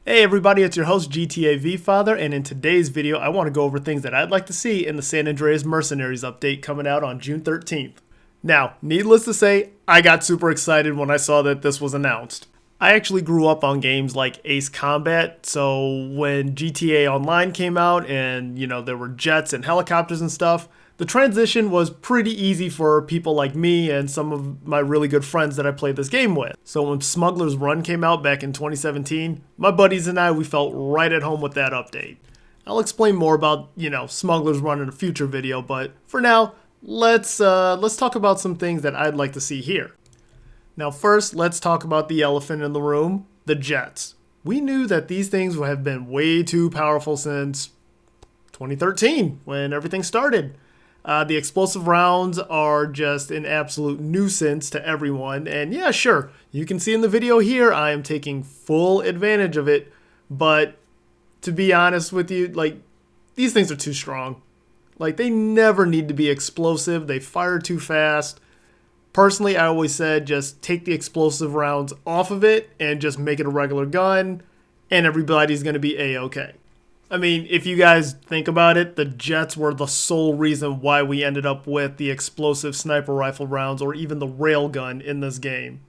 Hey everybody, it's your host GTA V-Father, and in today's video I want to go over things that I'd like to see in the San Andreas Mercenaries update coming out on June 13th. Now, needless to say, I got super excited when I saw that this was announced. I actually grew up on games like Ace Combat, so when GTA Online came out and, there were jets and helicopters and stuff, the transition was pretty easy for people like me and some of my really good friends that I played this game with. So when Smuggler's Run came out back in 2017, my buddies and I, we felt right at home with that update. I'll explain more about, Smuggler's Run in a future video, but for now, let's talk about some things that I'd like to see here. Now first, let's talk about the elephant in the room, the jets. We knew that these things have been way too powerful since 2013, when everything started. The explosive rounds are just an absolute nuisance to everyone, and yeah, sure, you can see in the video here, I am taking full advantage of it, but to be honest with you, these things are too strong. They never need to be explosive, they fire too fast. Personally, I always said just take the explosive rounds off of it and just make it a regular gun, and everybody's going to be A-okay. I mean, if you guys think about it, the jets were the sole reason why we ended up with the explosive sniper rifle rounds or even the railgun in this game.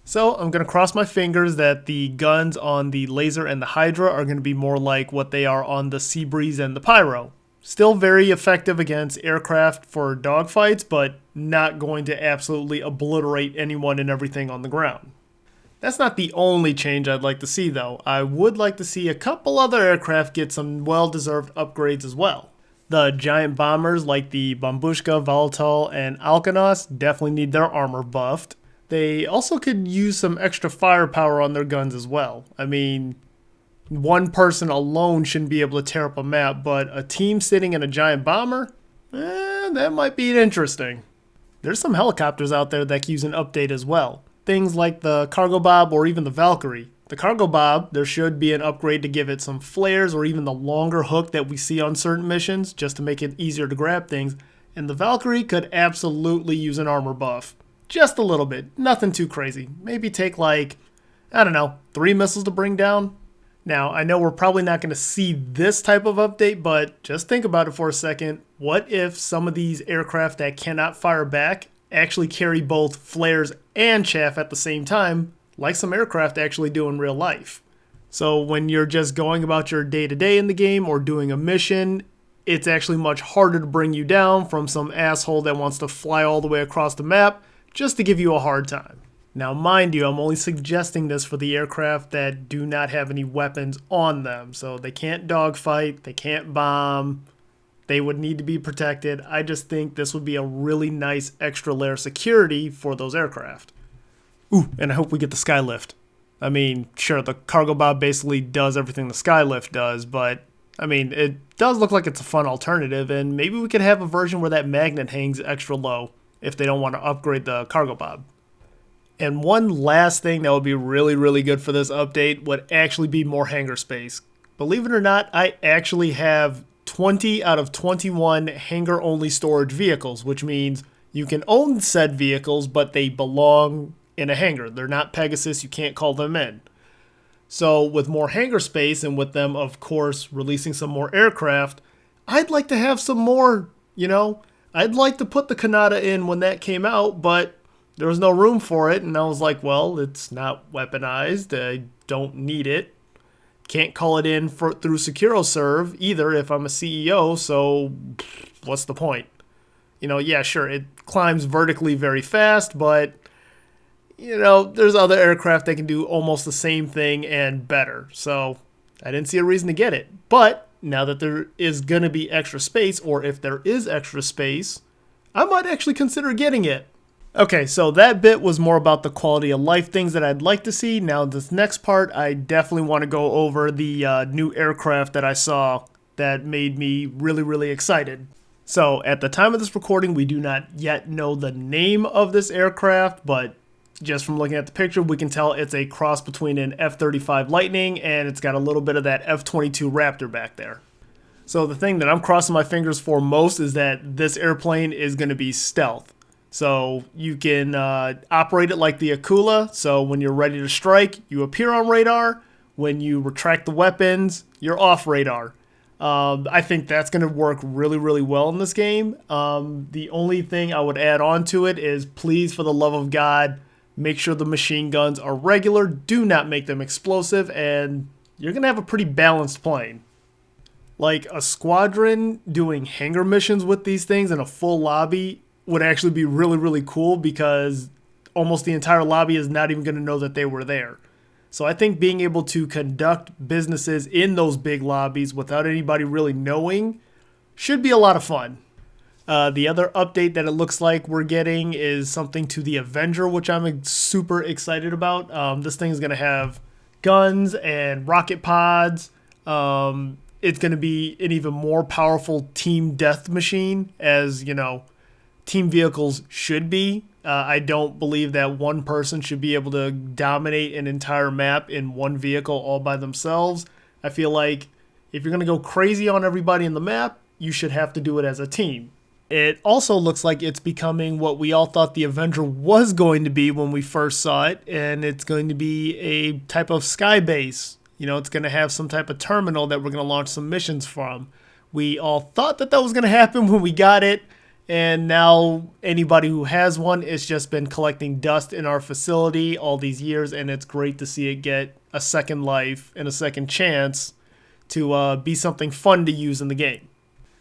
So I'm going to cross my fingers that the guns on the Laser and the Hydra are going to be more like what they are on the Seabreeze and the Pyro. Still very effective against aircraft for dogfights, but not going to absolutely obliterate anyone and everything on the ground. That's not the only change I'd like to see though. I would like to see a couple other aircraft get some well-deserved upgrades as well. The giant bombers like the Bombushka, Volatile, and Alkanos definitely need their armor buffed. They also could use some extra firepower on their guns as well. I mean, one person alone shouldn't be able to tear up a map, but a team sitting in a giant bomber? That might be interesting. There's some helicopters out there that can use an update as well. Things like the Cargo Bob or even the Valkyrie. The Cargo Bob, there should be an upgrade to give it some flares or even the longer hook that we see on certain missions just to make it easier to grab things. And the Valkyrie could absolutely use an armor buff. Just a little bit, nothing too crazy. Maybe take 3 missiles to bring down. Now, I know we're probably not going to see this type of update, but just think about it for a second. What if some of these aircraft that cannot fire back actually carry both flares and chaff at the same time, like some aircraft actually do in real life? So when you're just going about your day-to-day in the game or doing a mission, it's actually much harder to bring you down from some asshole that wants to fly all the way across the map just to give you a hard time. Now, mind you, I'm only suggesting this for the aircraft that do not have any weapons on them. So they can't dogfight, they can't bomb, they would need to be protected. I just think this would be a really nice extra layer of security for those aircraft. Ooh, and I hope we get the Skylift. I mean, sure, the Cargo Bob basically does everything the Skylift does, but I mean, it does look like it's a fun alternative, and maybe we could have a version where that magnet hangs extra low if they don't want to upgrade the Cargo Bob. And one last thing that would be really, really good for this update would actually be more hangar space. Believe it or not, I actually have 20 out of 21 hangar-only storage vehicles, which means you can own said vehicles, but they belong in a hangar. They're not Pegasus, you can't call them in. So with more hangar space, and with them, of course, releasing some more aircraft, I'd like to have some more, I'd like to put the Kanata in when that came out, but there was no room for it, and I was like, well, it's not weaponized, I don't need it. Can't call it in through SecuroServe either if I'm a CEO, so what's the point? Yeah, sure, it climbs vertically very fast, but, there's other aircraft that can do almost the same thing and better, so I didn't see a reason to get it. But now that there is going to be extra space, or if there is extra space, I might actually consider getting it. Okay, so that bit was more about the quality of life things that I'd like to see. Now this next part, I definitely want to go over the new aircraft that I saw that made me really, really excited. So at the time of this recording, we do not yet know the name of this aircraft, but just from looking at the picture, we can tell it's a cross between an F-35 Lightning and it's got a little bit of that F-22 Raptor back there. So the thing that I'm crossing my fingers for most is that this airplane is going to be stealth. So you can operate it like the Akula. So when you're ready to strike, you appear on radar. when you retract the weapons, you're off radar. I think that's going to work really, really well in this game. The only thing I would add on to it is, please, for the love of God, make sure the machine guns are regular. Do not make them explosive, and you're going to have a pretty balanced plane. Like, a squadron doing hangar missions with these things in a full lobby would actually be really, really cool, because almost the entire lobby is not even going to know that they were there. So I think being able to conduct businesses in those big lobbies without anybody really knowing should be a lot of fun. The other update that it looks like we're getting is something to the Avenger, which I'm super excited about. This thing is going to have guns and rocket pods. It's going to be an even more powerful team death machine, as, you know, team vehicles should be. I don't believe that one person should be able to dominate an entire map in one vehicle all by themselves. I feel like if you're going to go crazy on everybody in the map, you should have to do it as a team. It also looks like it's becoming what we all thought the Avenger was going to be when we first saw it, and it's going to be a type of sky base. You know, it's going to have some type of terminal that we're going to launch some missions from. We all thought that was going to happen when we got it. And now anybody who has one, it's just been collecting dust in our facility all these years, and it's great to see it get a second life and a second chance to be something fun to use in the game.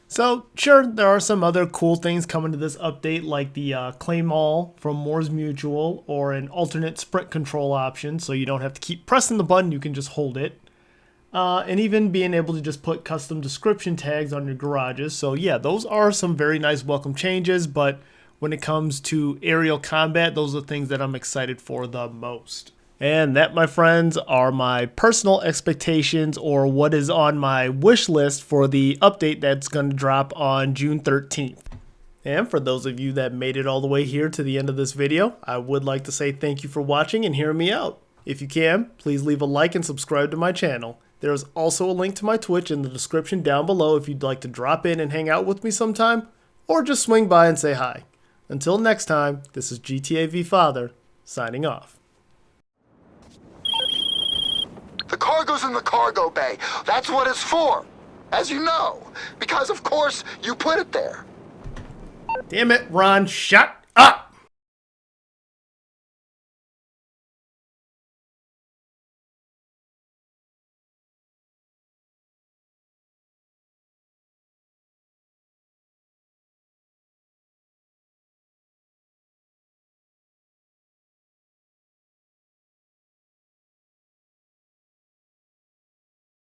So, sure, there are some other cool things coming to this update, like the Claim All from Moore's Mutual, or an alternate sprint control option, so you don't have to keep pressing the button, you can just hold it. And even being able to just put custom description tags on your garages. So yeah, those are some very nice welcome changes, but when it comes to aerial combat, those are the things that I'm excited for the most. And that, my friends, are my personal expectations, or what is on my wish list for the update that's going to drop on June 13th. And for those of you that made it all the way here to the end of this video, I would like to say thank you for watching and hearing me out. If you can, please leave a like and subscribe to my channel. There is also a link to my Twitch in the description down below if you'd like to drop in and hang out with me sometime, or just swing by and say hi. Until next time, this is GTA V Father, signing off. The cargo's in the cargo bay. That's what it's for, as you know, because of course you put it there. Damn it, Ron, shut up!